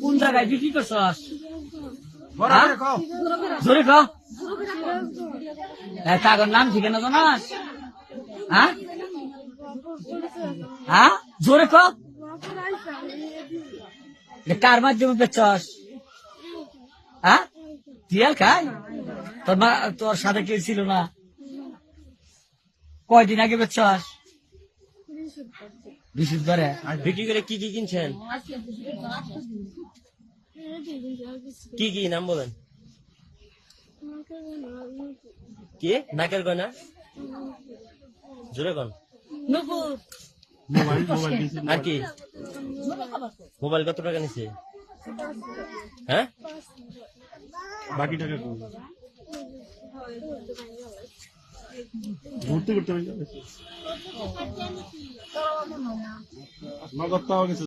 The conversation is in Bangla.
কোন জায়গায় বিক্রি করছস? জোরে ক। তাগর নাম ঠিকানা জানাস? হ্যাঁ হ্যাঁ, জোরে ক। কার মাধ্যমে বেচছস? হ্যাঁ, টিয়াল খায়? তোর সাথে কেউ ছিল না? কয়দিন আগে বেচছস? বৃহস্পতিবারে। বিক্রি করে কি কি কিনছেন? কি কি নাম বলেন? কি নাকের গয়না? জোরে কন। আর কি? মোবাইল কত টাকা নিছে? হ্যাঁ, বাকি টাকা ঘুরতে ঘুরতে নগদ পাওয়া গেছে।